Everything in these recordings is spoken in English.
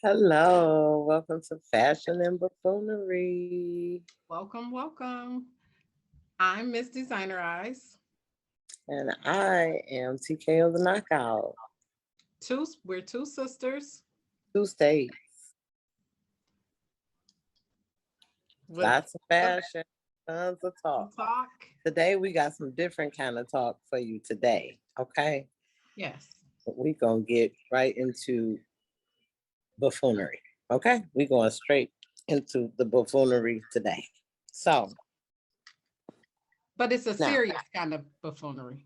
Hello, welcome to Fashion and Buffoonery. Welcome, welcome. I'm Miss Designer Eyes. And I am TKO the Knockout. We're two sisters Two states, with lots of fashion, tons of talk. talk. Today we got some different kind of talk for you today. Okay. Yes. We're gonna get right into buffoonery. Okay, we're going straight into the buffoonery today. So But it's a now, serious kind of buffoonery.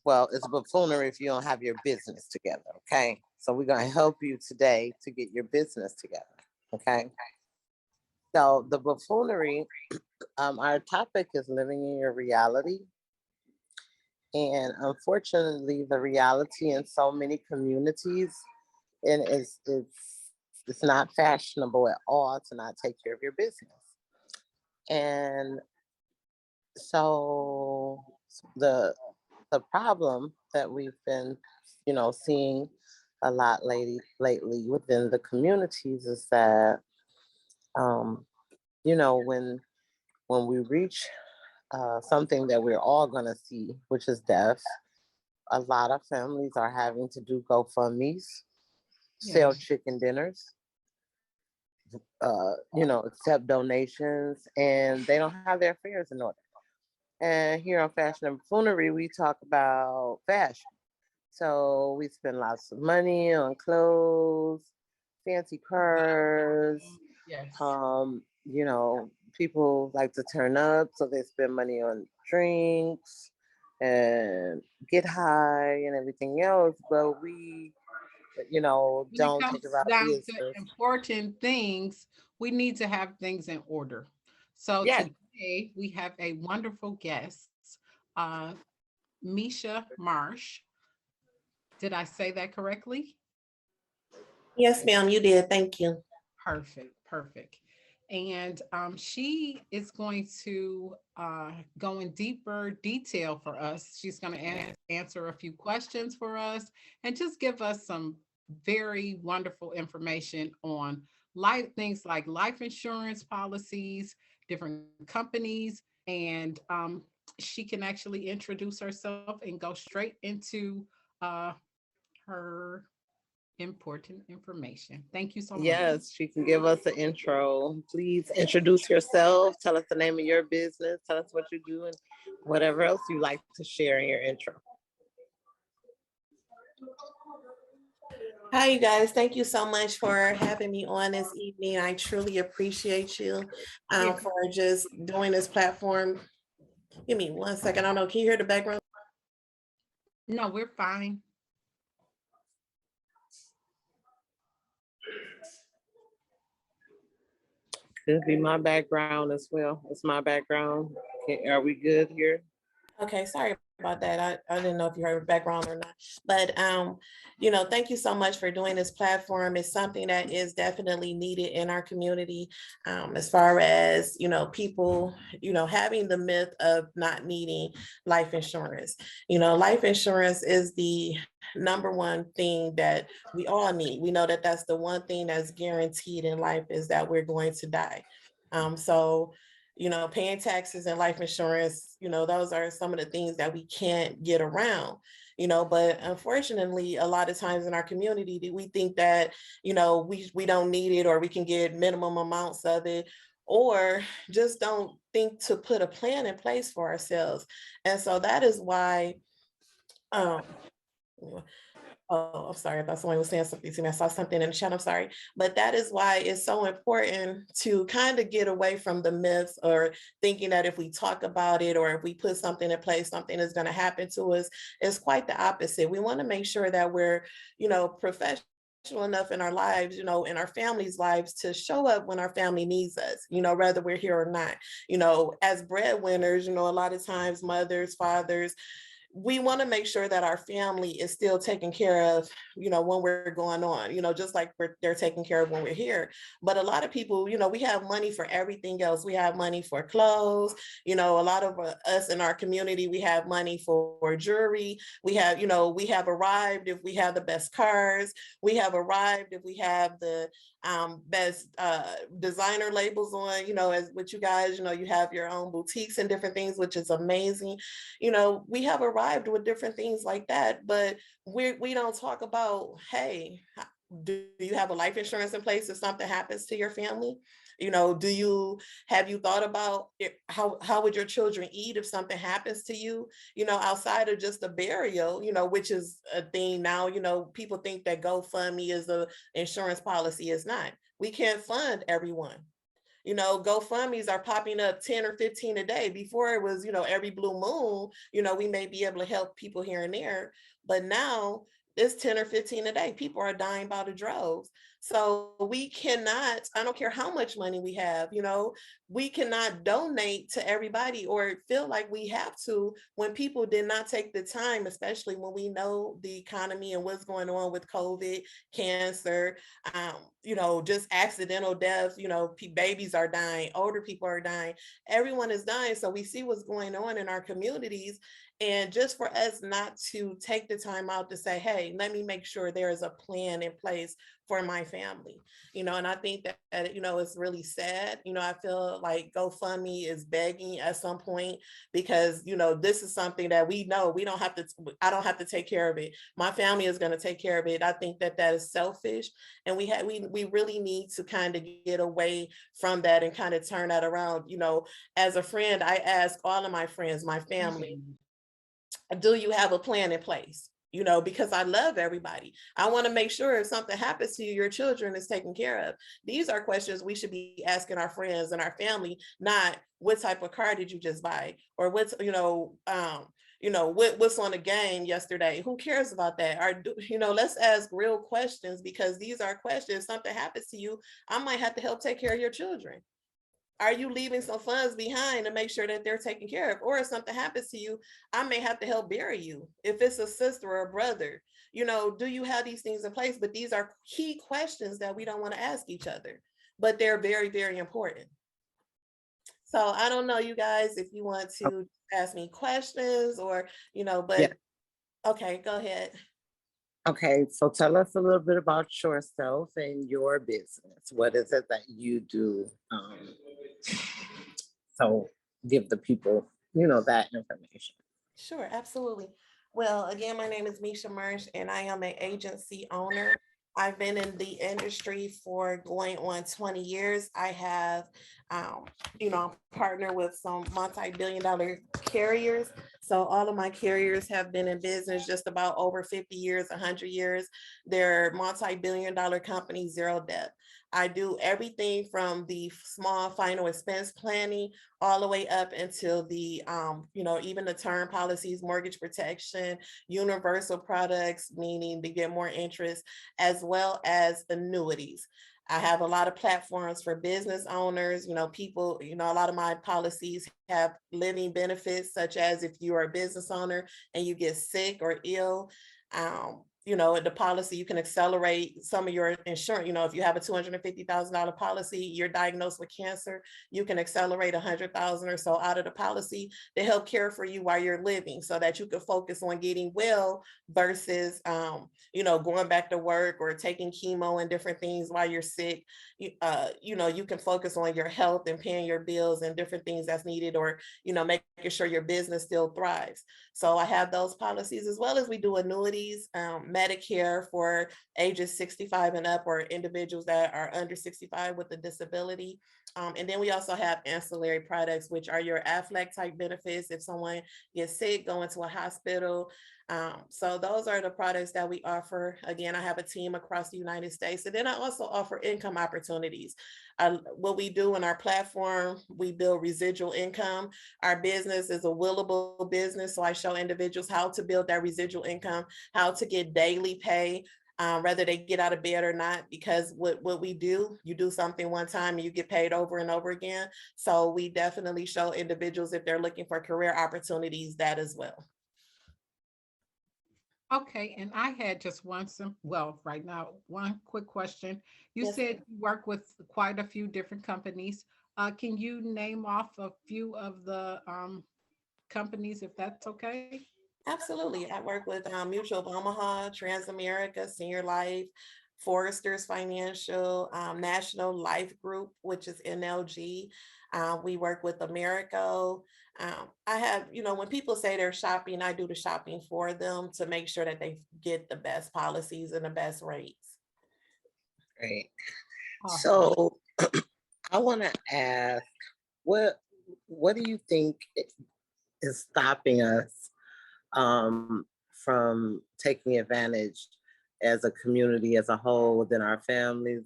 well, it's buffoonery if you don't have your business together. Okay. So we're gonna help you today to get your business together. Okay. So the buffoonery, our topic is living in your reality. And unfortunately, the reality in so many communities and it's not fashionable at all to not take care of your business. And so the problem that we've been, seeing a lot lately within the communities is that um, when we reach something that we're all going to see, which is death. A lot of families are having to do GoFundMe's, sell Yes. chicken dinners, accept donations, and they don't have their affairs in order. And here on Fashion and Buffoonery, we talk about fashion. So we spend lots of money on clothes, fancy cars. Yes. Um, People like to turn up, so they spend money on drinks and get high and everything else. But we, When it don't take comes about down to business. important things, we need to have things in order. So Yes, today we have a wonderful guest, uh, Mesha Marsh. Did I say that correctly? Yes, ma'am, you did. Thank you. Perfect, perfect. And she is going to go in deeper detail for us. She's going to answer a few questions for us and just give us some very wonderful information on life things like life insurance policies, different companies, and she can actually introduce herself and go straight into uh, her important information. Thank you so much. yes, she can give us an intro. Please introduce yourself. Tell us the name of your business. Tell us what you do and whatever else you like to share in your intro. Hi, you guys. Thank you so much for having me on this evening. I truly appreciate you Yeah. for just doing this platform. Give me 1 second. I don't know. Can you hear the background? No, we're fine. Could be my background as well. It's my background. Okay, are we good here? Okay, sorry about that. I didn't know if you heard background or not. But thank you so much for doing this platform. It's something that is definitely needed in our community, as far as people, having the myth of not needing life insurance. Life insurance is the number one thing that we all need. We know that that's the one thing that's guaranteed in life is that we're going to die. So paying taxes and life insurance, those are some of the things that we can't get around, but unfortunately, a lot of times in our community, we think that, we don't need it or we can get minimum amounts of it or just don't think to put a plan in place for ourselves. And so that is why, um, oh, I'm sorry. I thought someone was saying something to me. I saw something in the chat. I'm sorry. But that is why it's so important to kind of get away from the myths or thinking that if we talk about it or if we put something in place, something is going to happen to us. It's quite the opposite. We want to make sure that we're, professional enough in our lives, in our families' lives to show up when our family needs us, whether we're here or not. As breadwinners, a lot of times mothers, fathers, we want to make sure that our family is still taken care of, when we're going on, just like they're taken care of when we're here. But a lot of people, we have money for everything else. We have money for clothes. A lot of us in our community, we have money for jewelry. We have arrived if we have the best cars. We have arrived if we have the best designer labels on, as with you guys, you have your own boutiques and different things, which is amazing. We have arrived with different things like that, but we don't talk about, hey, do you have a life insurance in place if something happens to your family? Have you thought about how would your children eat if something happens to you, outside of just a burial, which is a thing now, people think that GoFundMe is a insurance policy. Is not. We can't fund everyone. GoFundMe's are popping up 10 or 15 a day. Before it was, every blue moon, we may be able to help people here and there. But now it's 10 or 15 a day. People are dying by the droves. So we cannot, I don't care how much money we have, we cannot donate to everybody or feel like we have to when people did not take the time, especially when we know the economy and what's going on with COVID, cancer, just accidental deaths, babies are dying, older people are dying, everyone is dying. So we see what's going on in our communities. And just for us not to take the time out to say, hey, let me make sure there is a plan in place for my family, and I think that, it's really sad. I feel like GoFundMe is begging at some point because, this is something that we know I don't have to take care of it. My family is going to take care of it. I think that is selfish. And we really need to kind of get away from that and kind of turn that around. As a friend, I ask all of my friends, my family, do you have a plan in place? Because I love everybody. I want to make sure if something happens to you, your children is taken care of. These are questions we should be asking our friends and our family, not what type of car did you just buy? Or what's on the game yesterday? Who cares about that? Or, let's ask real questions, because these are questions. If something happens to you, I might have to help take care of your children. Are you leaving some funds behind to make sure that they're taken care of? Or if something happens to you, I may have to help bury you. If it's a sister or a brother, do you have these things in place? But these are key questions that we don't want to ask each other, but they're very, very important. So I don't know, you guys, if you want to ask me questions or, but yeah. Okay, go ahead. Okay, so tell us a little bit about yourself and your business. What is it that you do? So give the people, that information. Sure, absolutely. Well, again, my name is Mesha Marsh, and I am an agency owner. I've been in the industry for going on 20 years. I have, partnered with some multi-billion-dollar carriers. So all of my carriers have been in business just about over 50 years, 100 years. They're multi-billion-dollar companies, zero debt. I do everything from the small final expense planning all the way up until the, even the term policies, mortgage protection, universal products, meaning to get more interest, as well as annuities. I have a lot of platforms for business owners, people, a lot of my policies have living benefits, such as if you are a business owner and you get sick or ill, the policy, you can accelerate some of your insurance. If you have a $250,000 policy, you're diagnosed with cancer, you can accelerate 100,000 or so out of the policy to help care for you while you're living, so that you can focus on getting well versus, going back to work or taking chemo and different things while you're sick. You can focus on your health and paying your bills and different things that's needed, or, making sure your business still thrives. So I have those policies, as well as we do annuities, Medicare for ages 65 and up, or individuals that are under 65 with a disability. And then we also have ancillary products, which are your AFLAC type benefits if someone gets sick, go into a hospital. So those are the products that we offer. Again, I have a team across the United States. And then I also offer income opportunities. What we do in our platform, we build residual income. Our business is a willable business. So I show individuals how to build that residual income, how to get daily pay, whether they get out of bed or not, because what we do, you do something one time and you get paid over and over again. So we definitely show individuals, if they're looking for career opportunities, that as well. Okay, and I had just well, right now, one quick question. You Yes, said you work with quite a few different companies. Can you name off a few of the companies, if that's okay? absolutely. I work with Mutual of Omaha, Transamerica, Senior Life, Foresters Financial, National Life Group, which is NLG. We work with Americo. I have, when people say they're shopping, I do the shopping for them to make sure that they get the best policies and the best rates. Great. Awesome. So I want to ask, what what do you think is stopping us from taking advantage as a community as a whole within our families?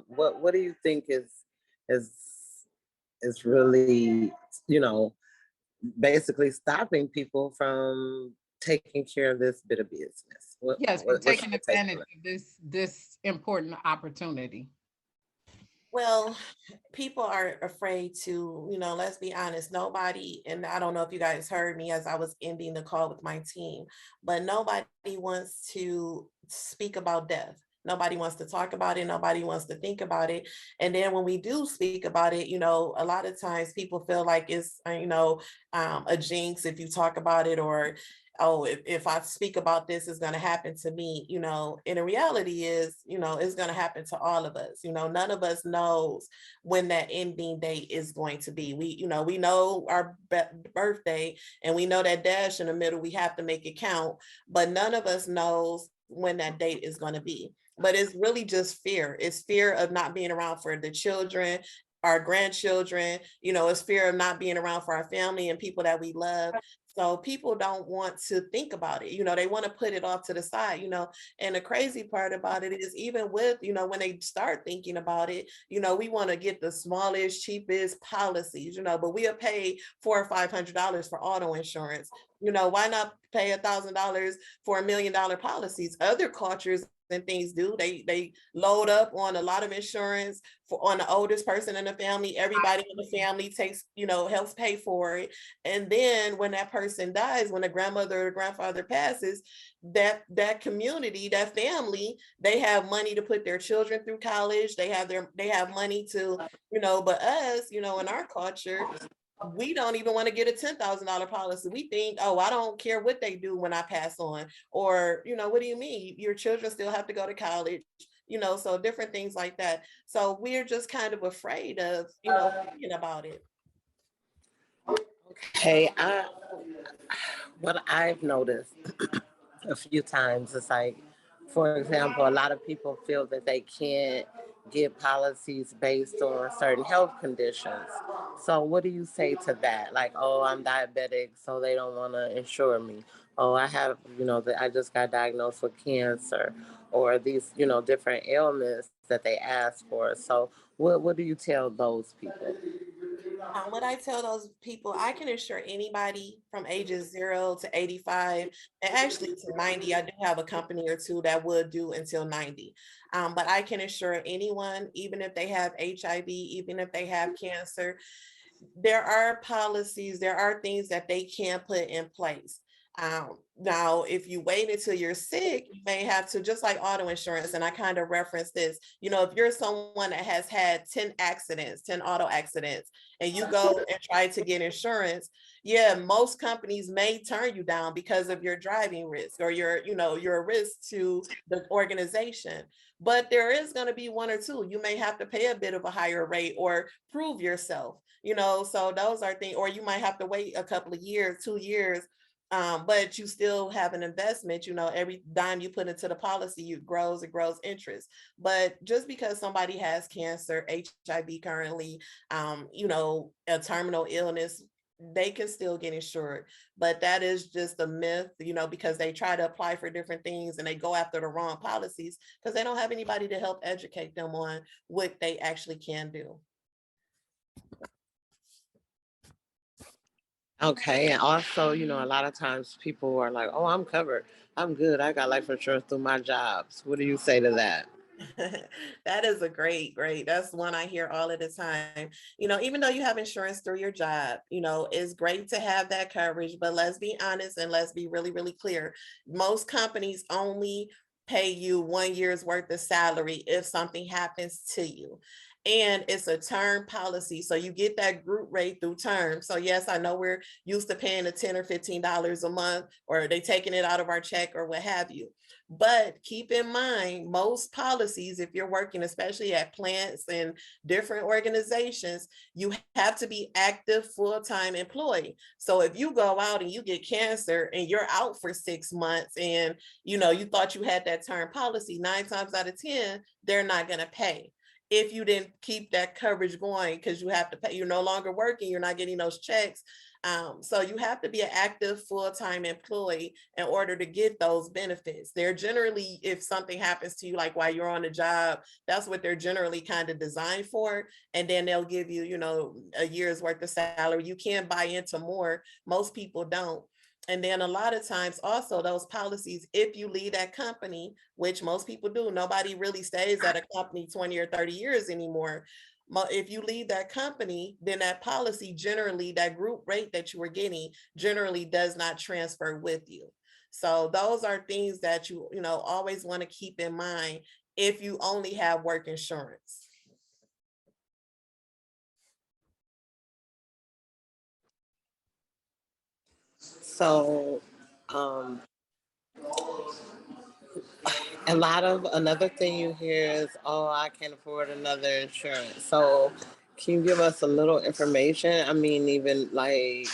What do you think is is really, you know, basically stopping people from taking care of this bit of business? Yes, from What's taking your take advantage on it? of this important opportunity. Well, people are afraid to, let's be honest, nobody, and I don't know if you guys heard me as I was ending the call with my team, but nobody wants to speak about death. Nobody wants to talk about it. Nobody wants to think about it. And then when we do speak about it, a lot of times people feel like it's, a jinx if you talk about it, or oh, if I speak about this, it's going to happen to me, and the reality is, it's going to happen to all of us. None of us knows when that ending date is going to be. We know our birthday, and we know that dash in the middle, we have to make it count, but none of us knows when that date is going to be. But it's really just fear. It's fear of not being around for the children, our grandchildren, it's fear of not being around for our family and people that we love. So people don't want to think about it. They want to put it off to the side, and the crazy part about it is, even with, when they start thinking about it, we want to get the smallest, cheapest policies, but we'll pay $400 or $500 for auto insurance. Why not pay $1,000 for $1 million policies? Other cultures and things do. They load up on a lot of insurance for on the oldest person in the family. Everybody in the family takes, helps pay for it. And then when that person dies, when the grandmother or grandfather passes, that community, that family, they have money to put their children through college. They have money to, but us, in our culture, we don't even want to get a $10,000 policy. We think, oh, I don't care what they do when I pass on. Or, what do you mean? Your children still have to go to college, so different things like that. So we're just kind of afraid of, thinking about it. Hey, what I've noticed a few times is like, for example, a lot of people feel that they can't get policies based on certain health conditions. So, what do you say to that? Like, oh, I'm diabetic, so they don't want to insure me. Oh, I have, that I just got diagnosed with cancer, or these, different ailments that they ask for. So, what do you tell those people? What I tell those people, I can insure anybody from ages 0 to 85, and actually to 90. I do have a company or two that would do until 90. But I can insure anyone, even if they have HIV, even if they have cancer. There are policies, there are things that they can put in place. Now, if you wait until you're sick, you may have to, just like auto insurance, and I kind of reference this, if you're someone that has had 10 accidents, 10 auto accidents, and you go and try to get insurance, yeah, most companies may turn you down because of your driving risk, or you're a risk to the organization. But there is going to be one or two. You may have to pay a bit of a higher rate or prove yourself, so those are things, or you might have to wait a couple of years, 2 years, but you still have an investment. Every dime you put into the policy, it grows interest. But just because somebody has cancer, HIV currently, a terminal illness, they can still get insured. But that is just a myth, because they try to apply for different things and they go after the wrong policies because they don't have anybody to help educate them on what they actually can do. Okay, and also, a lot of times people are like, "Oh, I'm covered. I'm good. I got life insurance through my jobs." What do you say to that? That is a great. That's one I hear all of the time. Even though you have insurance through your job, it's great to have that coverage, but let's be honest and let's be really, really clear. Most companies only pay you 1 year's worth of salary if something happens to you. And it's a term policy. So you get that group rate through term. So yes, I know we're used to paying the $10 or $15 a month, or they taking it out of our check or what have you. But keep in mind, most policies, if you're working, especially at plants and different organizations, you have to be active full-time employee. So if you go out and you get cancer and you're out for 6 months and you thought you had that term policy, 9 times out of 10, they're not going to pay if you didn't keep that coverage going, because you have to pay. You're no longer working, you're not getting those checks. So you have to be an active full-time employee in order to get those benefits. They're generally, if something happens to you, like while you're on the job, that's what they're generally kind of designed for. And then they'll give you, a year's worth of salary. You can buy into more. Most people don't. And then a lot of times also those policies, if you leave that company, which most people do, nobody really stays at a company 20 or 30 years anymore. If you leave that company, then that policy generally, that group rate that you were getting generally does not transfer with you. So those are things that you always want to keep in mind if you only have work insurance. So, another thing you hear is, oh, I can't afford another insurance. So, can you give us a little information? I mean, even like,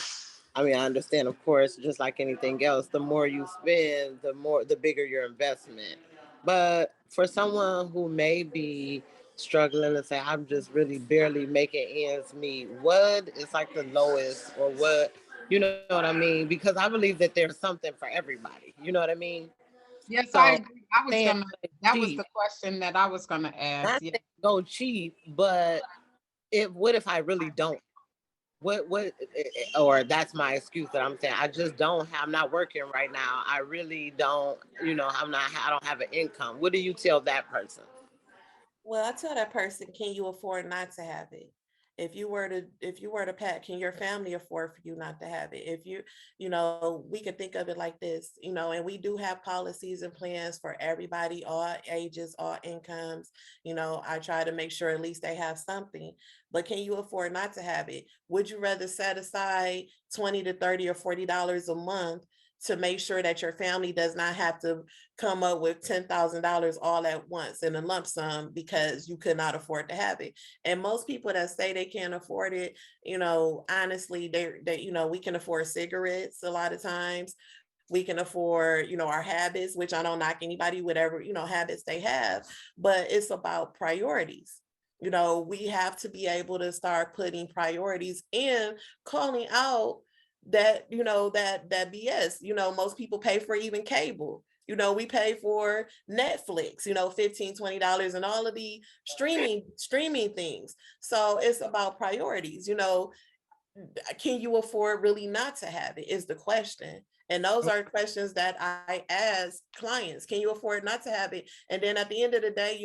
I understand, of course, just like anything else, the more you spend, the bigger your investment. But for someone who may be struggling to say, I'm just really barely making ends meet, what is like the lowest, or what, you know what I mean? Because I believe that there's something for everybody. You know what I mean? Yes, I So, agree. saying That was cheap, the question that I was gonna ask. not Yeah. saying go cheap, but what if I really don't? Or that's my excuse that I'm saying I just don't have, I'm not working right now, I really don't, I don't have an income. What do you tell that person? Well, I tell that person, can you afford not to have it? If you were to pack, can your family afford for you not to have it? We could think of it like this, and we do have policies and plans for everybody, all ages, all incomes. I try to make sure at least they have something, but can you afford not to have it? Would you rather set aside 20 to 30 or $40 a month to make sure that your family does not have to come up with $10,000 all at once in a lump sum because you could not afford to have it? And most people that say they can't afford it, honestly, we can afford cigarettes a lot of times. We can afford, our habits, which I don't knock anybody, whatever, habits they have, but it's about priorities. We have to be able to start putting priorities and calling out that BS. Most people pay for even cable. We pay for Netflix, $15-$20 and all of the streaming things. So it's about priorities. Can you afford really not to have it is the question. And those are questions that I ask clients. Can you afford not to have it? And then at the end of the day,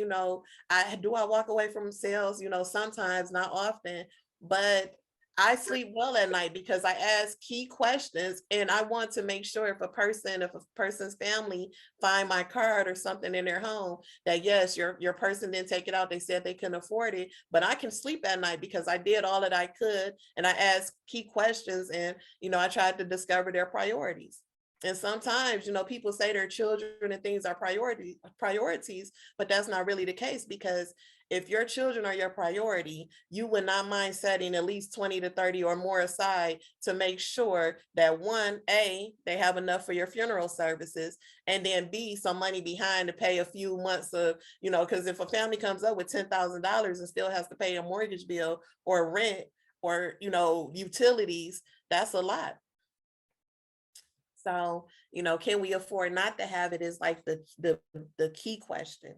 I walk away from sales, sometimes, not often, but I sleep well at night because I ask key questions, and I want to make sure if a person's family find my card or something in their home, that yes, your person didn't take it out. They said they couldn't afford it, but I can sleep at night because I did all that I could, and I asked key questions, and I tried to discover their priorities. And sometimes, people say their children and things are priorities, but that's not really the case, because if your children are your priority, you would not mind setting at least 20 to 30 or more aside to make sure that, one, A, they have enough for your funeral services, and then B, some money behind to pay a few months of, because if a family comes up with $10,000 and still has to pay a mortgage bill or rent or, utilities, that's a lot. So, can we afford not to have it is like the key question.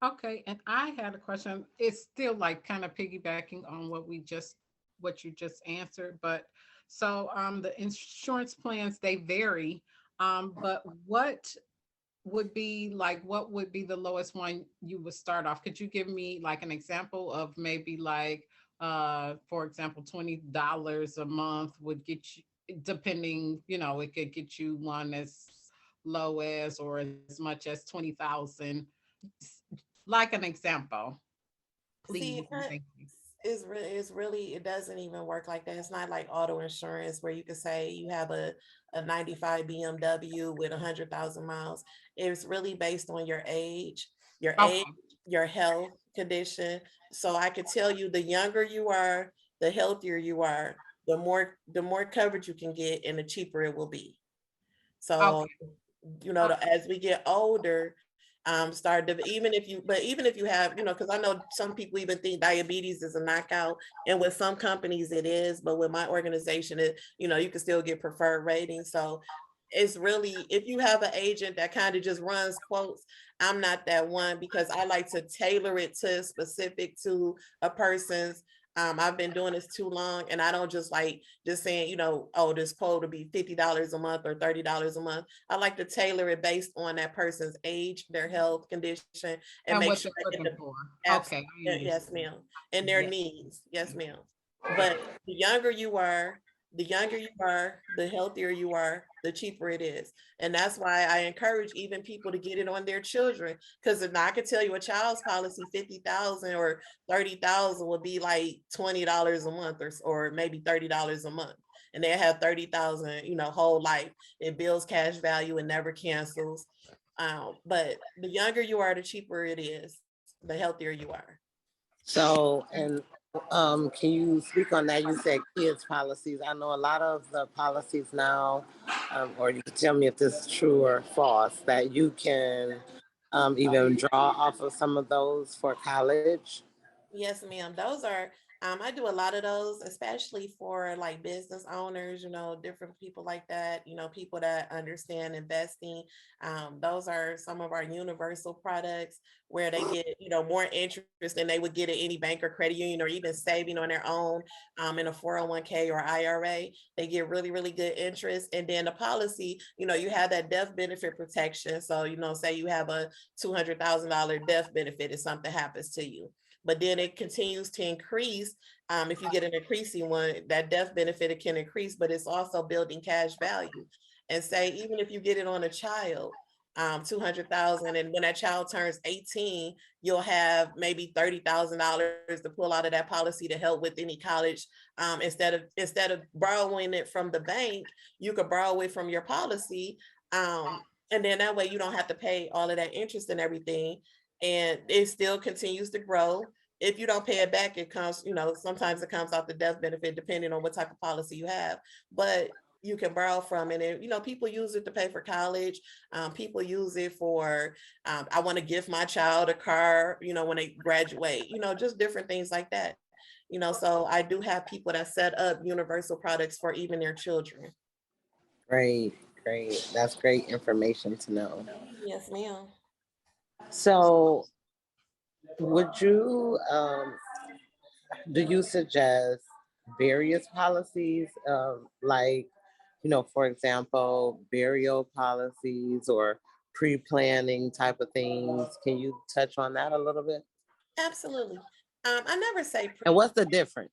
Okay, and I had a question. It's still like kind of piggybacking on what you just answered, but so the insurance plans, they vary. But what would be like, what would be the lowest one you would start off? Could you give me like an example of maybe like, for example, $20 a month would get you, depending, you know, it could get you one as low as or as much as 20,000. Like an example, please. See, And thank you. it's really, it doesn't even work like that. It's not like auto insurance where you could say you have a 95 BMW with 100,000 miles. It's really based on your age, Okay. your health condition. So I could tell you the younger you are, the healthier you are, the more coverage you can get and the cheaper it will be. So, Okay. as we get older, even if you have, because I know some people even think diabetes is a knockout, and with some companies it is, but with my organization, you can still get preferred ratings. So it's really, if you have an agent that kind of just runs quotes, I'm not that one because I like to tailor it to specific to a person's. I've been doing this too long, and I don't just like just saying, oh, this quote will be $50 a month or $30 a month. I like to tailor it based on that person's age, their health condition, and And make what sure they're I get looking the for. abs- Okay, I yes, understand. ma'am, and their Yeah. needs, yes, ma'am. But the younger you are, the healthier you are, the cheaper it is. And that's why I encourage even people to get it on their children. Because I could tell you a child's policy, 50,000 or 30,000 would be like $20 a month or maybe $30 a month. And they have 30,000, whole life. It builds cash value and never cancels. But the younger you are, the cheaper it is, the healthier you are. So, and can you speak on that? You said kids policies. I know a lot of the policies now, or you can tell me if this is true or false, that you can even draw off of some of those for college. Yes, ma'am. I do a lot of those, especially for like business owners, different people like that, people that understand investing. Those are some of our universal products where they get, more interest than they would get at any bank or credit union or even saving on their own in a 401k or IRA. They get really, really good interest. And then the policy, you have that death benefit protection. So, say you have a $200,000 death benefit if something happens to you, but then it continues to increase. If you get an increasing one, that death benefit it can increase, but it's also building cash value. And say even if you get it on a child, 200,000, and when that child turns 18, you'll have maybe $30,000 to pull out of that policy to help with any college. Instead of borrowing it from the bank, you could borrow it from your policy. And then that way you don't have to pay all of that interest and everything, and it still continues to grow. If you don't pay it back, it comes, sometimes it comes off the death benefit, depending on what type of policy you have. But you can borrow from it. And, people use it to pay for college. People use it for, I want to give my child a car, when they graduate, just different things like that. So I do have people that set up universal products for even their children. Great, great. That's great information to know. Yes, ma'am. So, would you do you suggest various policies, like, for example, burial policies or pre-planning type of things? Can you touch on that a little bit? Absolutely. I never say And what's the difference?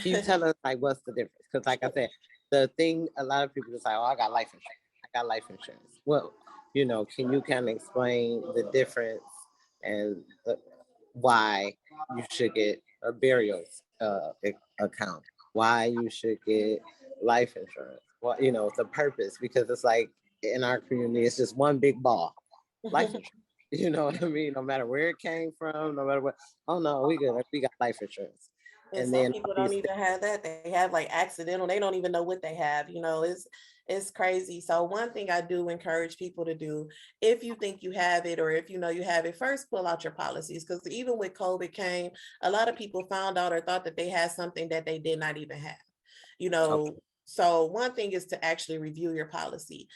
Can you tell us like what's the difference? Because like I said, the thing a lot of people just like, oh, I got life insurance. I got life insurance. Well, can you kind of explain the difference and why you should get a burial account? Why you should get life insurance? Well, the purpose, because it's like in our community, it's just one big ball, life insurance. You know what I mean? No matter where it came from, no matter what. Oh no, we good. We got life insurance. And And some then people don't obviously, even have that. They have like accidental, they don't even know what they have. It's crazy. So one thing I do encourage people to do, if you think you have it or if you know you have it, first pull out your policies. Because even with COVID came, a lot of people found out or thought that they had something that they did not even have. You okay, know, so one thing is to actually review your policy.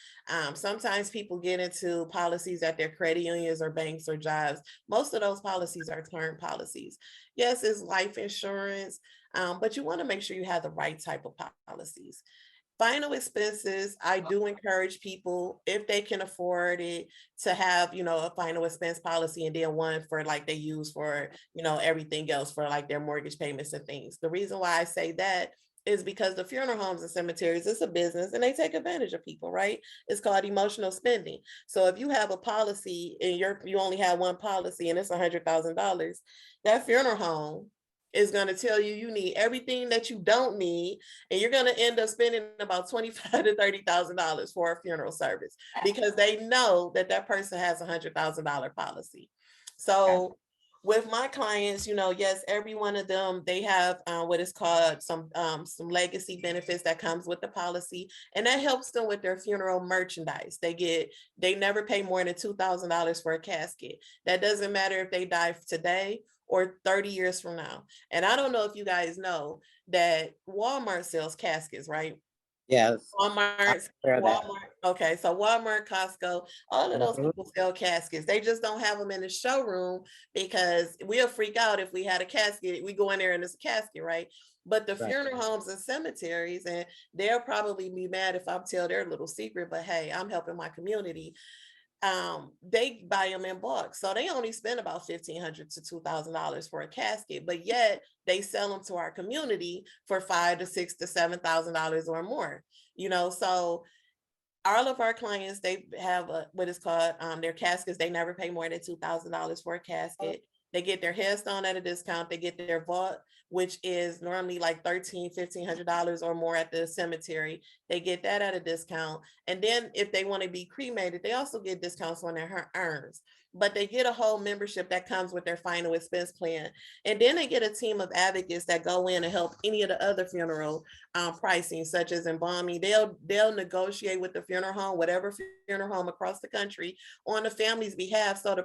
Sometimes people get into policies at their credit unions or banks or jobs. Most of those policies are term policies. Yes, it's life insurance, but you want to make sure you have the right type of policies. Final expenses, I do encourage people, if they can afford it, to have, a final expense policy, and then one for like they use for, everything else, for like their mortgage payments and things. The reason why I say that is because the funeral homes and cemeteries, it's a business and they take advantage of people, right? It's called emotional spending. So if you have a policy and you only have one policy and it's $100,000, that funeral home is going to tell you you need everything that you don't need, and you're going to end up spending about $25,000 to $30,000 for a funeral service, because they know that that person has $100,000 policy. So with my clients, yes, every one of them, they have what is called some legacy benefits that comes with the policy, and that helps them with their funeral merchandise. They never pay more than $2,000 for a casket. That doesn't matter if they die today or 30 years from now. And I don't know if you guys know that Walmart sells caskets, right? Yes. Walmart. Okay, so Walmart, Costco, all of those people sell caskets. They just don't have them in the showroom, because we'll freak out if we had a casket. We go in there and it's a casket, right? But the funeral homes and cemeteries, and they'll probably be mad if I tell their little secret, but hey, I'm helping my community. They buy them in bulk, so they only spend about $1,500 to $2,000 for a casket, but yet they sell them to our community for $5,000 to $6,000 to $7,000 or more. So all of our clients, they have what is called their caskets. They never pay more than $2,000 for a casket. They get their headstone at a discount. They get their vault, which is normally like $1,300, $1,500 or more at the cemetery. They get that at a discount. And then if they want to be cremated, they also get discounts on their urns. But they get a whole membership that comes with their final expense plan. And then they get a team of advocates that go in and help any of the other funeral pricing, such as embalming. They'll negotiate with the funeral home, whatever funeral home across the country, on the family's behalf, so the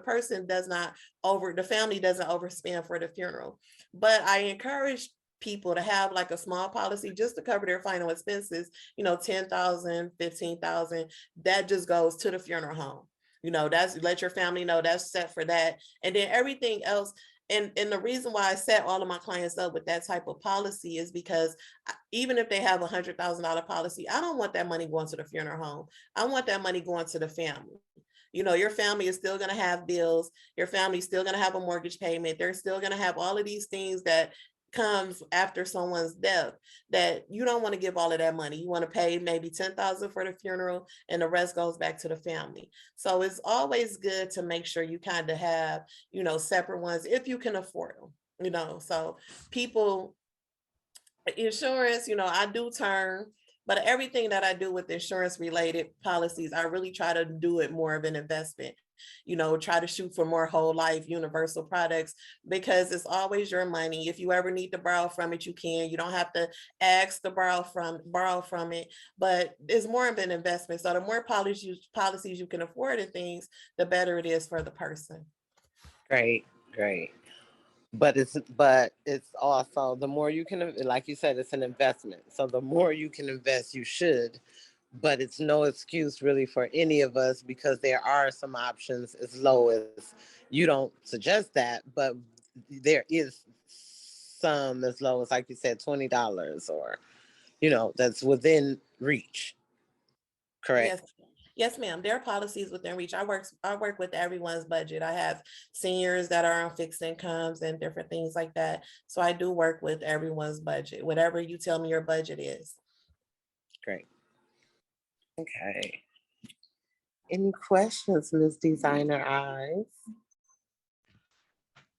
family doesn't overspend for the funeral. But I encourage people to have like a small policy just to cover their final expenses, $10,000, $15,000, that just goes to the funeral home. That's, let your family know that's set for that. And then everything else. And the reason why I set all of my clients up with that type of policy is because even if they have $100,000 policy, I don't want that money going to the funeral home. I want that money going to the family. Your family is still going to have bills. Your family is still going to have a mortgage payment. They're still going to have all of these things that comes after someone's death, that you don't want to give all of that money. You want to pay maybe $10,000 for the funeral, and the rest goes back to the family. So it's always good to make sure you kind of have, separate ones if you can afford them. So people, insurance, I do term, but everything that I do with insurance related policies, I really try to do it more of an investment. Try to shoot for more whole life universal products, because it's always your money. If you ever need to borrow from it, you can. You don't have to ask to borrow from it, but it's more of an investment. So the more policies you can afford and things, the better it is for the person. Great. But it's also, the more you can, like you said, it's an investment. So the more you can invest, you should. But it's no excuse really for any of us, because there are some options as low as, you don't suggest that, but there is some as low as, like you said, $20, or that's within reach. Correct. Yes, ma'am. There are policies within reach. I work with everyone's budget. I have seniors that are on fixed incomes and different things like that. So I do work with everyone's budget, whatever you tell me your budget is. Great. Okay. Any questions, Ms. Designer Eyez?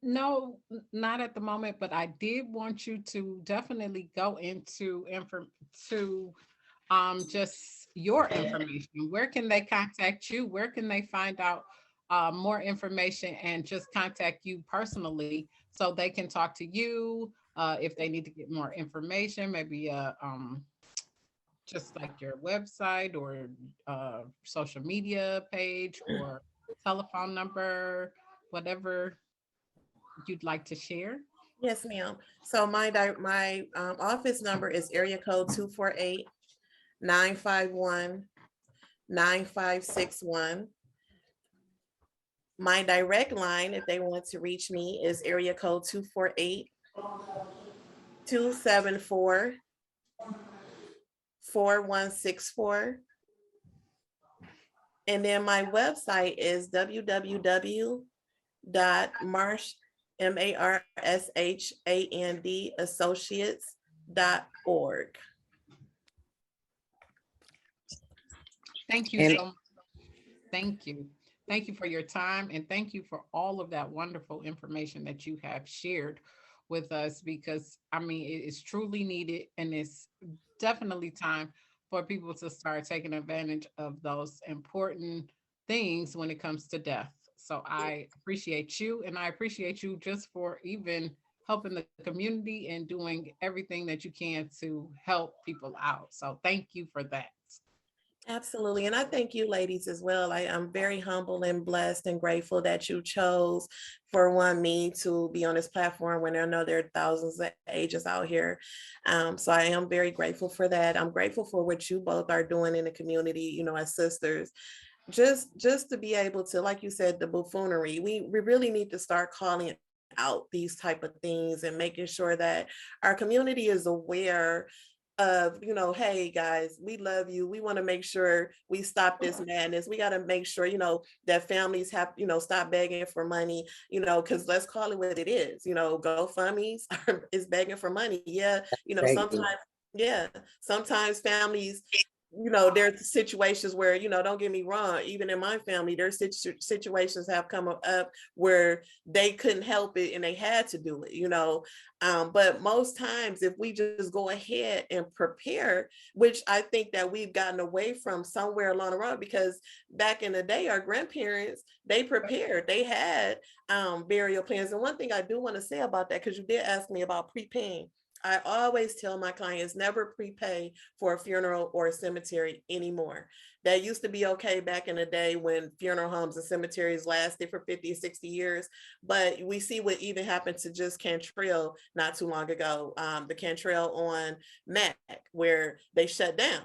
No, not at the moment, but I did want you to definitely go into just your information. Where can they contact you? Where can they find out more information, and just contact you personally so they can talk to you if they need to get more information, maybe just like your website or social media page or telephone number, whatever you'd like to share? Yes, ma'am. So my office number is area code 248-951-9561. My direct line, if they want to reach me, is area code 248-274-4646. 4164. And then my website is www.marsh, MARSHAND associates.org. Thank you so much. Thank you. Thank you for your time, and thank you for all of that wonderful information that you have shared with us, because I mean, it is truly needed, and it's definitely time for people to start taking advantage of those important things when it comes to death. So I appreciate you, and I appreciate you just for even helping the community and doing everything that you can to help people out. So thank you for that. Absolutely. And I thank you ladies as well. I'm very humble and blessed and grateful that you chose for me to be on this platform when I know there are thousands of ages out here. So I am very grateful for that. I'm grateful for what you both are doing in the community, as sisters. Just to be able to, like you said, the buffoonery, we really need to start calling out these type of things and making sure that our community is aware of, hey guys, we love you. We want to make sure we stop this madness. We got to make sure, that families have, stop begging for money, because let's call it what it is. GoFundMe's is begging for money. Yeah. Sometimes, yeah, sometimes families, there's situations where, don't get me wrong, even in my family, there's situations have come up where they couldn't help it and they had to do it, but most times if we just go ahead and prepare, which I think that we've gotten away from somewhere along the road, because back in the day, our grandparents, they prepared, they had burial plans. And one thing I do want to say about that, because you did ask me about prepaying, I always tell my clients, never prepay for a funeral or a cemetery anymore. That used to be okay back in the day when funeral homes and cemeteries lasted for 50, 60 years. But we see what even happened to just Cantrell not too long ago, the Cantrell on Mac, where they shut down.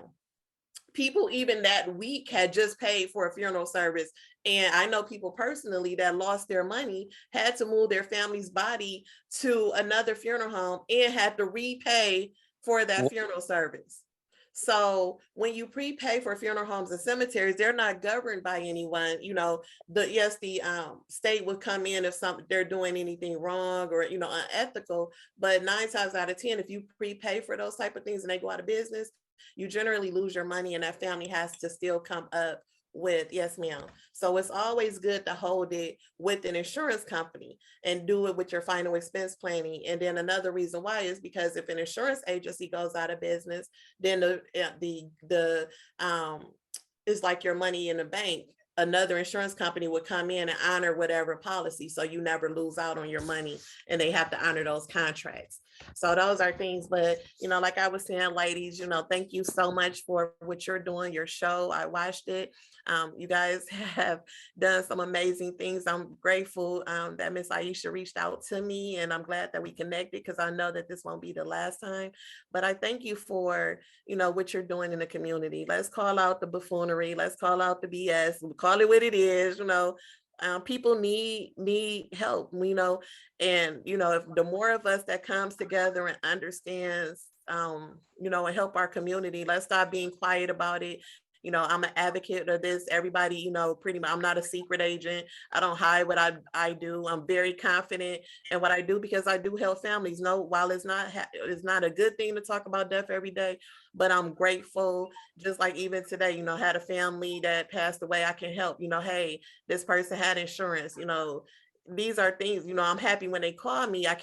People even that week had just paid for a funeral service. And I know people personally that lost their money, had to move their family's body to another funeral home and had to repay for that funeral service. So when you prepay for funeral homes and cemeteries, they're not governed by anyone. The state would come in if they're doing anything wrong or unethical. But 9 times out of 10, if you prepay for those type of things and they go out of business, you generally lose your money, and that family has to still come up with yes ma'am. So it's always good to hold it with an insurance company and do it with your final expense planning. And then another reason why is because if an insurance agency goes out of business, then the it's like your money in the bank. Another insurance company would come in and honor whatever policy, so you never lose out on your money, and they have to honor those contracts. So those are things, but like I was saying, ladies, thank you so much for what you're doing, your show. I watched it. You guys have done some amazing things. I'm grateful that Miss Aisha reached out to me, and I'm glad that we connected, because I know that this won't be the last time. But I thank you for, what you're doing in the community. Let's call out the buffoonery. Let's call out the BS. Call it what it is. People need help, and if the more of us that comes together and understands, and help our community, let's stop being quiet about it. I'm an advocate of this. Everybody, pretty much, I'm not a secret agent. I don't hide what I do. I'm very confident in what I do, because I do help families. No, while it's not a good thing to talk about death every day, but I'm grateful. Just like even today, had a family that passed away. I can help. Hey, this person had insurance. These are things, I'm happy when they call me. I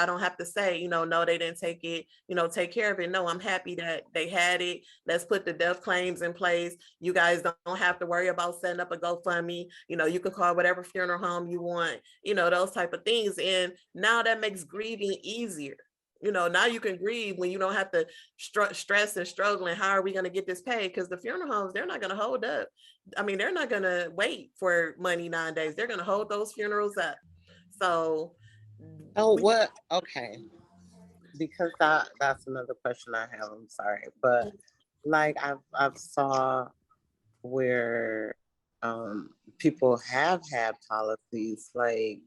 don't have to say, no, they didn't take it, take care of it. No, I'm happy that they had it. Let's put the death claims in place. You guys don't have to worry about setting up a GoFundMe. You can call whatever funeral home you want, those type of things. And now that makes grieving easier. Now you can grieve when you don't have to stress and struggle. And how are we going to get this paid? Because the funeral homes, they're not going to hold up. I mean, they're not going to wait for money nowadays. They're going to hold those funerals up. So. What? Okay. Because that's another question I have. I'm sorry. But like I've saw where people have had policies like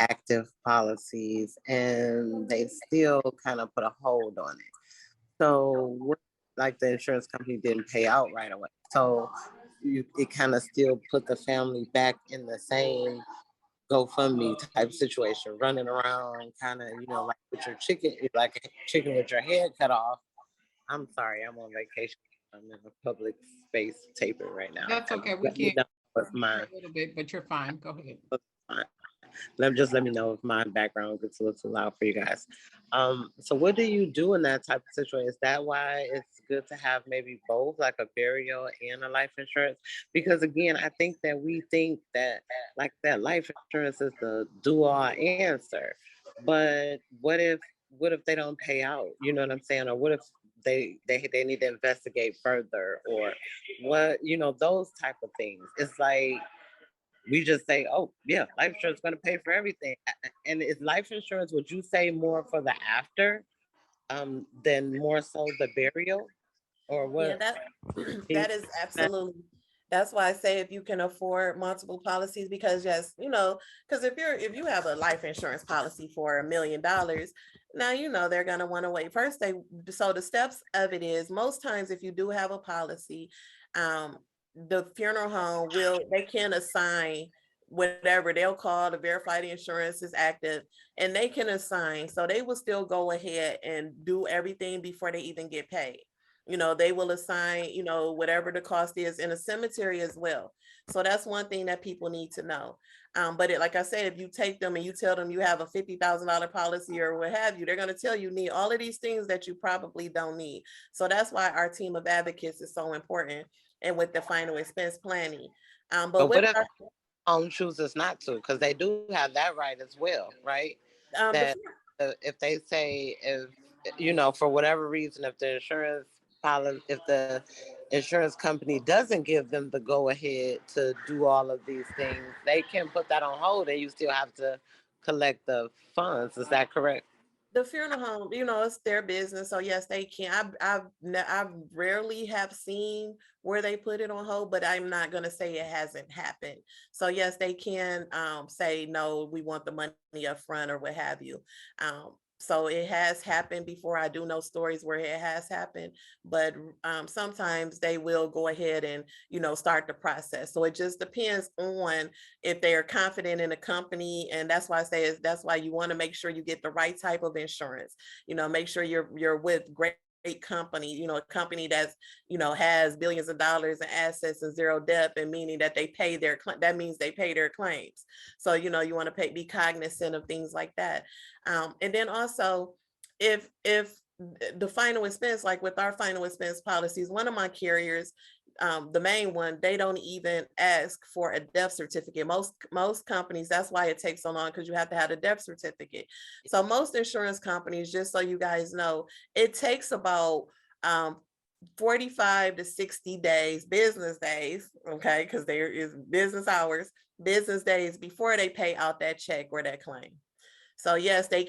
active policies, and they still kind of put a hold on it. So like the insurance company didn't pay out right away. So it kind of still put the family back in the same GoFundMe type situation, running around kind of, like with your chicken, like a chicken with your head cut off. I'm sorry, I'm on vacation. I'm in a public space taping right now. That's okay. We Let me can't know what's hear mine. a little bit, but you're fine. Go ahead. Let me know if my background gets a little too loud for you guys. So what do you do in that type of situation? Is that why it's good to have maybe both, like a burial and a life insurance? Because again, I think that we think that like that life insurance is the do-all answer. But what if they don't pay out? You know what I'm saying? Or what if they need to investigate further, or what, those type of things. It's like we just say, oh yeah, life insurance is going to pay for everything. And is life insurance, would you say, more for the after than more so the burial, or Yeah, what? that Can you that is absolutely. That's why I say if you can afford multiple policies, because yes, because if you have a life insurance policy for $1 million, now they're gonna want to wait. First, so the steps of it is most times if you do have a policy, um, the funeral home they can assign whatever they'll call to verify the insurance is active, and they can assign, so they will still go ahead and do everything before they even get paid. They will assign, whatever the cost is in a cemetery as well. So that's one thing that people need to know. But like I said, if you take them and you tell them you have a $50,000 policy or what have you, they're going to tell you need all of these things that you probably don't need. So that's why our team of advocates is so important, and with the final expense planning. But but with what if home chooses not to? Because they do have that right as well, right? the That if they say, if for whatever reason, if the insurance company doesn't give them the go ahead to do all of these things, they can put that on hold, and you still have to collect the funds. Is that correct? the funeral home, it's their business. So yes, they can. I've rarely have seen where they put it on hold, but I'm not going to say it hasn't happened. So yes, they can say, no, we want the money up front or what have you. So it has happened before. I do know stories where it has happened, but sometimes they will go ahead and, start the process. So it just depends on if they are confident in a company. And that's why I say that's why you want to make sure you get the right type of insurance. Make sure you're with great company, a company that's, has billions of dollars in assets and zero debt, and meaning that that means they pay their claims. So, you want to be cognizant of things like that. And then also, if the final expense, like with our final expense policies, one of my carriers, the main one, they don't even ask for a death certificate. Most companies, that's why it takes so long, because you have to have a death certificate. So most insurance companies, just so you guys know, it takes about 45 to 60 days, business days, okay, because there is business hours, business days before they pay out that check or that claim. So yes, they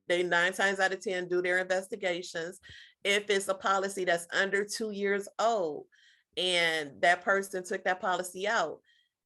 9 times out of 10 do their investigations. If it's a policy that's under 2 years old and that person took that policy out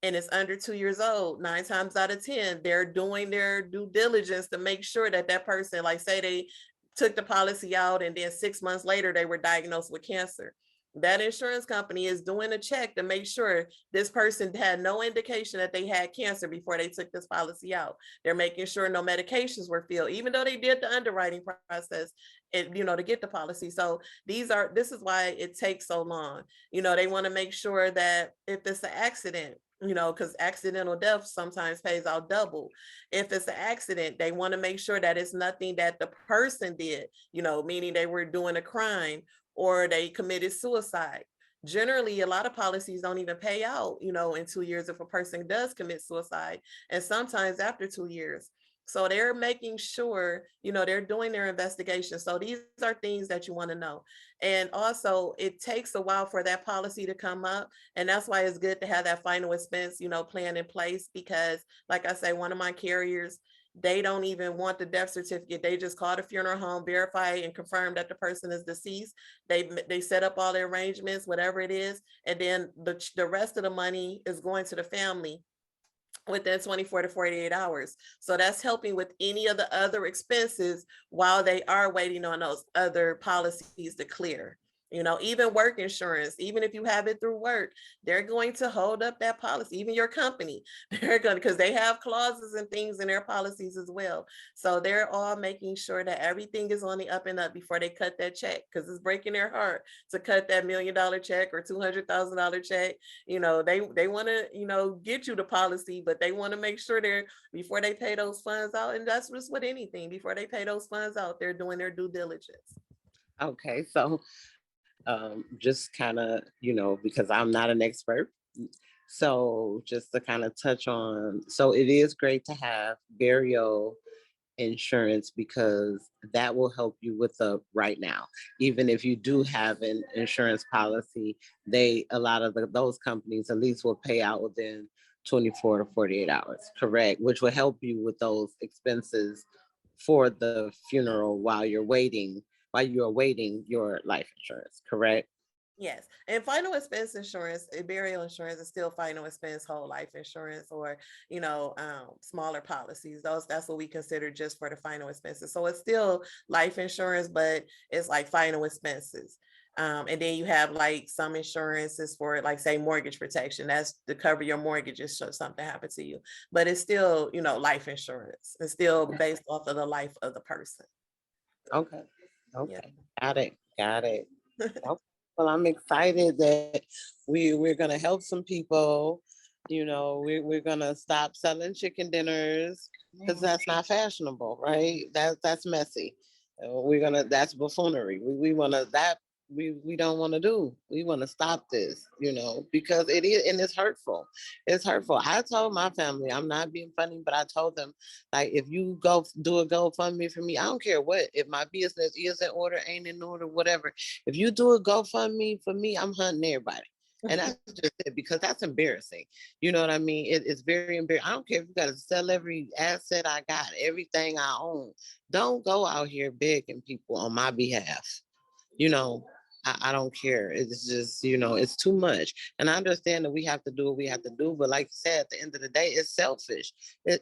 and it's under 2 years old, 9 times out of 10, they're doing their due diligence to make sure that person, like say they took the policy out and then 6 months later they were diagnosed with cancer. That insurance company is doing a check to make sure this person had no indication that they had cancer before they took this policy out. They're making sure no medications were filled, even though they did the underwriting process, and to get the policy. So this is why it takes so long. They want to make sure that if it's an accident, because accidental death sometimes pays out double. If it's an accident, they want to make sure that it's nothing that the person did, meaning they were doing a crime or they committed suicide. Generally, a lot of policies don't even pay out, in 2 years if a person does commit suicide, and sometimes after 2 years. So they're making sure, they're doing their investigation. So these are things that you want to know. And also, it takes a while for that policy to come up. And that's why it's good to have that final expense, plan in place, because like I say, one of my carriers, they don't even want the death certificate. They just call the funeral home, verify and confirm that the person is deceased. They set up all the arrangements, whatever it is, and then the rest of the money is going to the family within 24 to 48 hours. So that's helping with any of the other expenses while they are waiting on those other policies to clear. Even work insurance, even if you have it through work, they're going to hold up that policy. Even your company, they're going to, because they have clauses and things in their policies as well. So they're all making sure that everything is on the up and up before they cut that check, because it's breaking their heart to cut that $1 million check or $200,000 check. They want to, get you the policy, but they want to make sure they're, before they pay those funds out. And that's just with anything, before they pay those funds out, they're doing their due diligence. Okay, so just kind of, because I'm not an expert. So just to kind of touch on, so it is great to have burial insurance because that will help you with the right now. Even if you do have an insurance policy, a lot of those companies at least will pay out within 24 to 48 hours, correct? Which will help you with those expenses for the funeral while you're awaiting your life insurance, correct? Yes. And final expense insurance, burial insurance is still final expense whole life insurance, or, smaller policies. That's what we consider just for the final expenses. So it's still life insurance, but it's like final expenses. And then you have like some insurances for, like, say, mortgage protection. That's to cover your mortgages should something happen to you. But it's still, life insurance. It's still based off of the life of the person. Okay. Yeah. Okay. Got it. Okay. Well, I'm excited that we're gonna help some people. We're gonna stop selling chicken dinners because that's not fashionable, right? That's messy. That's buffoonery. We wanna that we don't want to do. We want to stop this, because it is, and it's hurtful. It's hurtful. I told my family, I'm not being funny, but I told them, like, if you go do a GoFundMe for me, I don't care what, if my business is in order, ain't in order, whatever. If you do a GoFundMe for me, I'm hunting everybody. And that's just it, because that's embarrassing. You know what I mean? It's very embarrassing. I don't care if you got to sell every asset I got, everything I own. Don't go out here begging people on my behalf. I don't care. It's just, it's too much. And I understand that we have to do what we have to do. But like you said, at the end of the day, it's selfish.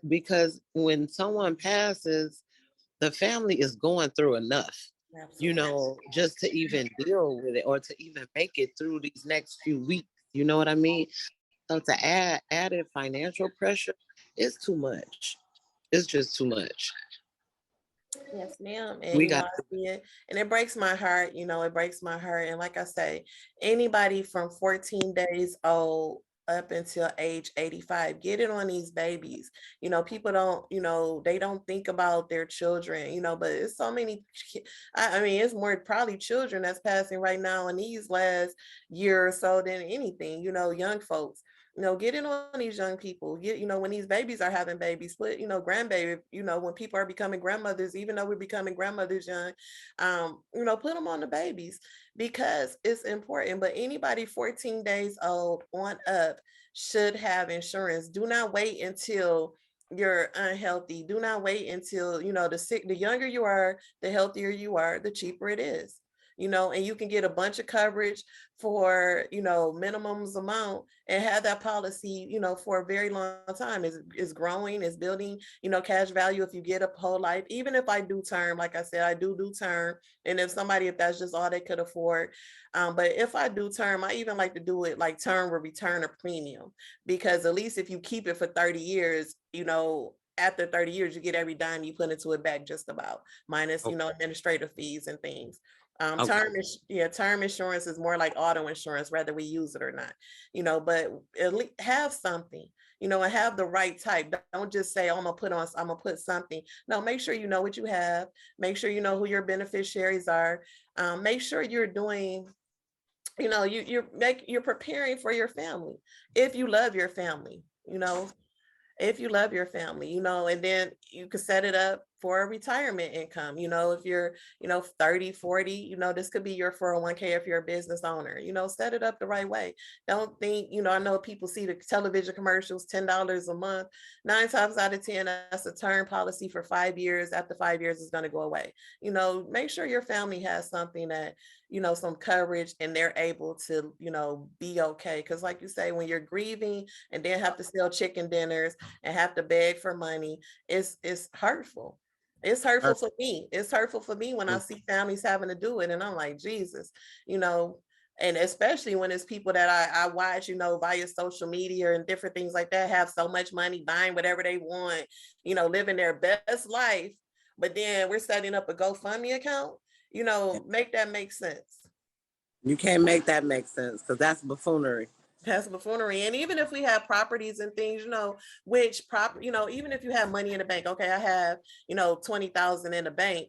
Because when someone passes, the family is going through enough, just to even deal with it or to even make it through these next few weeks. You know what I mean? So to add added financial pressure, it's too much. It's just too much. Yes, ma'am. We And got I see it. And it breaks my heart, it breaks my heart. And like I say, anybody from 14 days old up until age 85, get it on these babies. People don't, they don't think about their children, but it's so many, I mean, it's more probably children that's passing right now in these last year or so than anything, young folks. Get in on these young people. When these babies are having babies, put, grandbaby, when people are becoming grandmothers, even though we're becoming grandmothers young, put them on the babies because it's important. But anybody 14 days old on up should have insurance. Do not wait until you're unhealthy. Do not wait until, the younger you are, the healthier you are, the cheaper it is. And you can get a bunch of coverage for, minimums amount and have that policy, for a very long time. Is growing, is building, cash value if you get a whole life. Even if I do term, like I said, I do term. And if that's just all they could afford. But if I do term, I even like to do it like term will return a premium, because at least if you keep it for 30 years, after 30 years, you get every dime you put into it back, just about, minus, administrative fees and things. Term insurance is more like auto insurance, whether we use it or not, but at least have something, and have the right type. Don't just say, oh, I'm gonna put something. No, make sure you know what you have. Make sure you know who your beneficiaries are. Make sure you're doing, you're preparing for your family. If you love your family, if you love your family, and then you could set it up for a retirement income. If you're, 30, 40, this could be your 401k if you're a business owner, set it up the right way. Don't think, I know people see the television commercials, $10 a month, 9 times out of 10, that's a term policy for 5 years. After 5 years, it's going to go away. Make sure your family has something that, some coverage, and they're able to, be okay. Because like you say, when you're grieving and then have to sell chicken dinners and have to beg for money, it's hurtful. It's hurtful for me. It's hurtful for me when I see families having to do it. And I'm like, Jesus, you know, and especially when it's people that I watch, you know, via social media and different things like that, have so much money, buying whatever they want, you know, living their best life. But then we're setting up a GoFundMe account, you know, make that make sense. You can't make that make sense because that's buffoonery. That's buffoonery. And even if we have properties and things, you know, which you know, even if you have money in the bank, okay, I have, you know, 20,000 in the bank,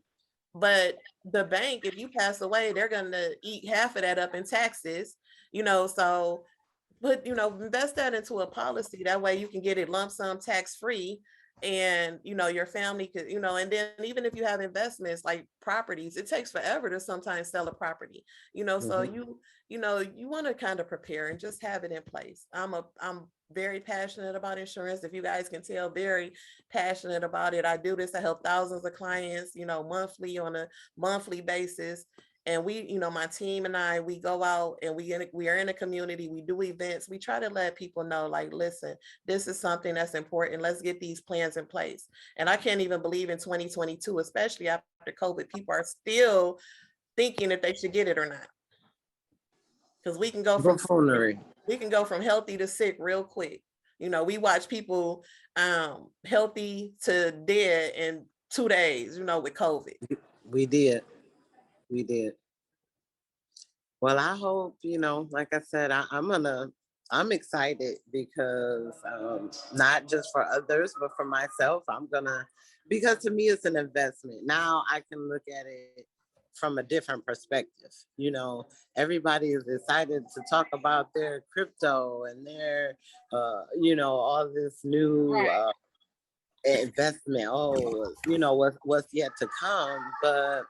but the bank, if you pass away, they're going to eat half of that up in taxes, you know, so you know, invest that into a policy. That way you can get it lump sum tax free. And, you know, your family could, you know, and then even if you have investments like properties, it takes forever to sometimes sell a property, you know, so you know, you want to kind of prepare and just have it in place. I'm very passionate about insurance. If you guys can tell, very passionate about it. I do this to help thousands of clients, you know, monthly, on a monthly basis. And we, you know, my team and I, we go out and we are in a community, we do events, we try to let people know, like, listen, this is something that's important. Let's get these plans in place. And I can't even believe in 2022, especially after COVID, people are still thinking if they should get it or not. Because we can go from Buffoonery. Healthy to sick real quick. You know, we watch people healthy to dead in 2 days, you know, with COVID. We did. Well, I hope, you know, like I said, I'm excited because not just for others, but for myself, because to me, it's an investment. Now I can look at it from a different perspective. You know, everybody is excited to talk about their crypto and their, you know, all this new investment. Oh, you know, what's yet to come, but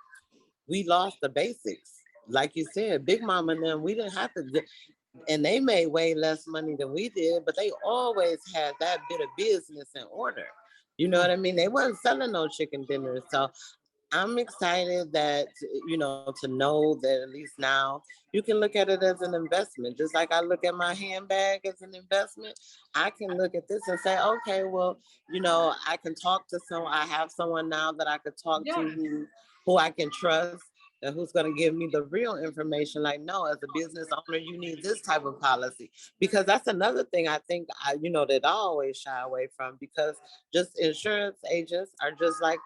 we lost the basics. Like you said, Big Mama and them, we didn't have to, and they made way less money than we did, but they always had that bit of business in order. You know what I mean? They wasn't selling no chicken dinners. So I'm excited that, you know, to know that at least now you can look at it as an investment. Just like I look at my handbag as an investment, I can look at this and say, okay, well, you know, I can talk to I have someone now that I could talk to who I can trust and who's going to give me the real information. Like, no, as a business owner, you need this type of policy, because that's another thing I think you know, that I always shy away from, because just insurance agents are just like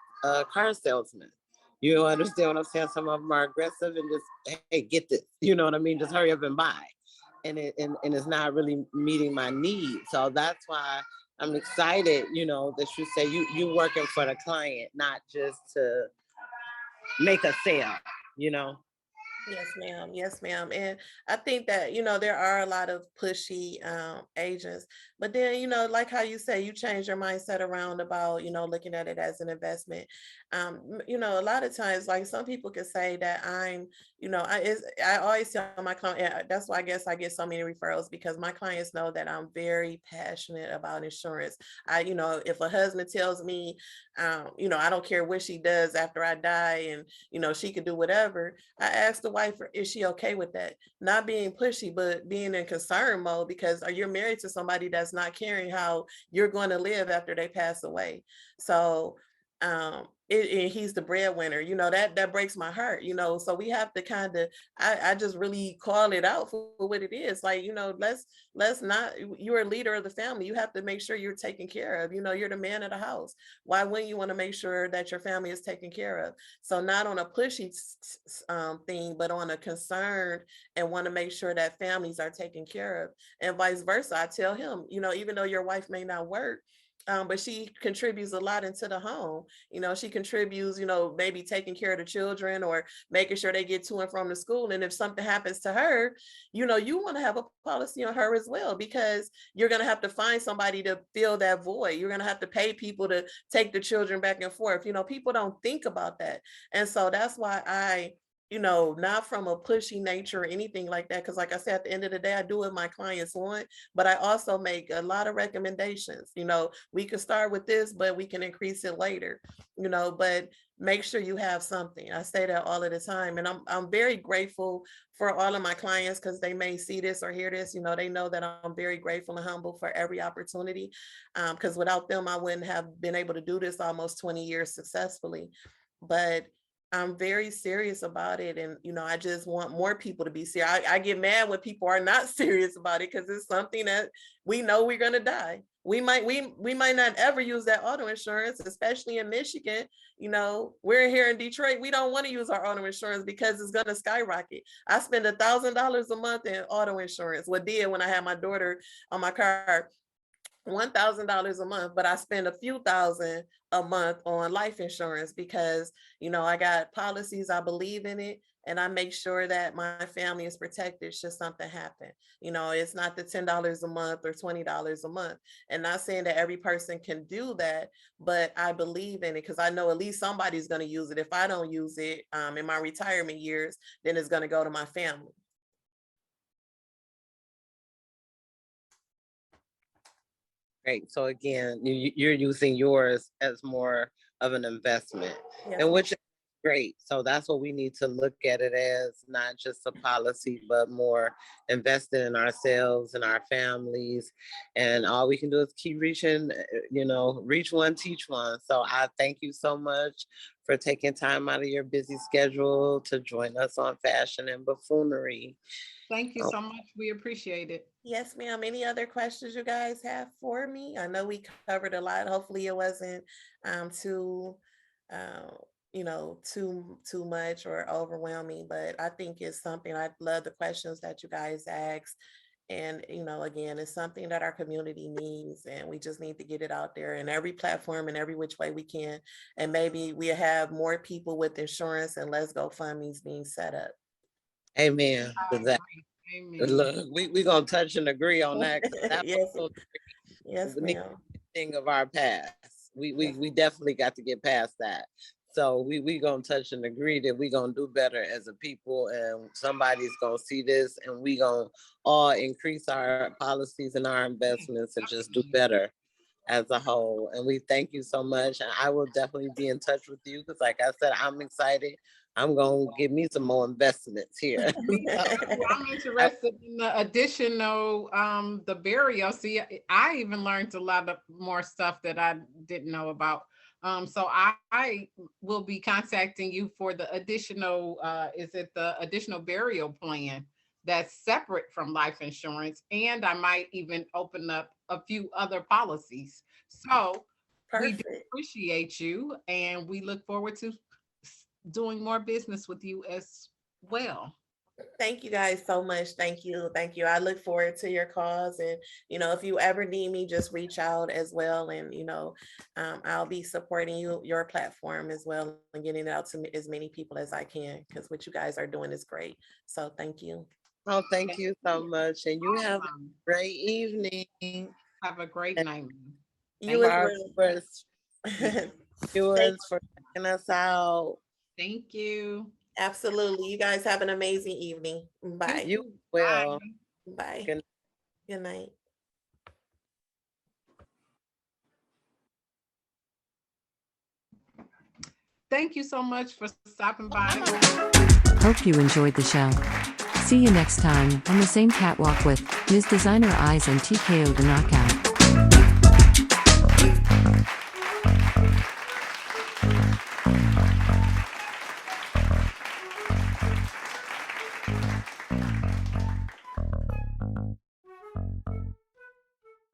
car salesmen. You understand what I'm saying? Some of them are aggressive and just, hey, get this. You know what I mean? Just hurry up and buy. And it's not really meeting my needs. So that's why I'm excited, you know, that you say you working for the client, not just to make a sale, you know? Yes, ma'am. Yes, ma'am. And I think that, you know, there are a lot of pushy agents, but then, you know, like how you say, you change your mindset around about, you know, looking at it as an investment. You know, a lot of times, like some people can say that you know, I always tell my client, that's why I guess I get so many referrals, because my clients know that I'm very passionate about insurance. You know, if a husband tells me, you know, I don't care what she does after I die, and, you know, she could do whatever, I asked the wife, is she okay with that? Not being pushy, but being in concern mode, because you're married to somebody that's not caring how you're going to live after they pass away. So and he's the breadwinner, you know, that breaks my heart, you know. So we have to kind of, I just really call it out for what it is. Like, you know, let's not, you're a leader of the family, you have to make sure you're taken care of, you know, you're the man of the house. Why wouldn't you want to make sure that your family is taken care of? So not on a pushy thing, but on a concern, and want to make sure that families are taken care of, and vice versa. I tell him, you know, even though your wife may not work, but she contributes a lot into the home. You know, she contributes, you know, maybe taking care of the children or making sure they get to and from the school. And if something happens to her, you know, you want to have a policy on her as well, because you're going to have to find somebody to fill that void. You're going to have to pay people to take the children back and forth. You know, people don't think about that. And so that's why not from a pushy nature or anything like that. Cause like I said, at the end of the day, I do what my clients want, but I also make a lot of recommendations. We could start with this, but we can increase it later, but make sure you have something. I say that all of the time. And I'm very grateful for all of my clients, because they may see this or hear this, they know that I'm very grateful and humble for every opportunity. Because without them, I wouldn't have been able to do this almost 20 years successfully. But I'm very serious about it. And, I just want more people to be serious. I get mad when people are not serious about it, because it's something that we know we're going to die. We might not ever use that auto insurance, especially in Michigan. We're here in Detroit. We don't want to use our auto insurance because it's going to skyrocket. I spend $1,000 a month in auto insurance. What did when I had my daughter on my car, $1,000 a month, but I spend a few thousand a month on life insurance because, I got policies, I believe in it, and I make sure that my family is protected should something happen. It's not the $10 a month or $20 a month. And not saying that every person can do that, but I believe in it because I know at least somebody's going to use it. If I don't use it in my retirement years, then it's going to go to my family. Great. So again, you're using yours as more of an investment, Yes. and which is great. So that's what we need to look at it as, not just a policy, but more invested in ourselves and our families. And all we can do is keep reaching, reach one, teach one. So I thank you so much for taking time out of your busy schedule to join us on Fashion and Buffoonery. Thank you so much. We appreciate it. Yes, ma'am. Any other questions you guys have for me? I know we covered a lot. Hopefully it wasn't too much or overwhelming, but I think it's something. I love the questions that you guys asked. And, again, it's something that our community needs, and we just need to get it out there in every platform and every which way we can. And maybe we have more people with insurance and less GoFundMe's being set up. Amen. Amen. Look, we're going to touch and agree on that. Yes, ma'am. Thing of our past. We definitely got to get past that. So we going to touch and agree that we're going to do better as a people, and somebody's going to see this, and we going to all increase our policies and our investments and just do better as a whole. And we thank you so much. And I will definitely be in touch with you because, like I said, I'm excited. I'm going to give me some more investments here. I'm interested in the additional, the burial. See, I even learned a lot of more stuff that I didn't know about. So I will be contacting you for the additional, is it the additional burial plan that's separate from life insurance? And I might even open up a few other policies. So we do appreciate you, and we look forward to doing more business with you as well. Thank you guys so much. Thank you. I look forward to your calls, and if you ever need me, just reach out as well. And I'll be supporting your platform as well and getting it out to as many people as I can, because what you guys are doing is great. So thank you. Oh, thank you so much, and you have a great evening. Have a great night. You as well. Viewers for checking us out. Thank you. Absolutely. You guys have an amazing evening. Bye. You will. Bye. Good night. Thank you so much for stopping by. Hope you enjoyed the show. See you next time on the same catwalk with Ms. Designer Eyez and TKO the Knockout.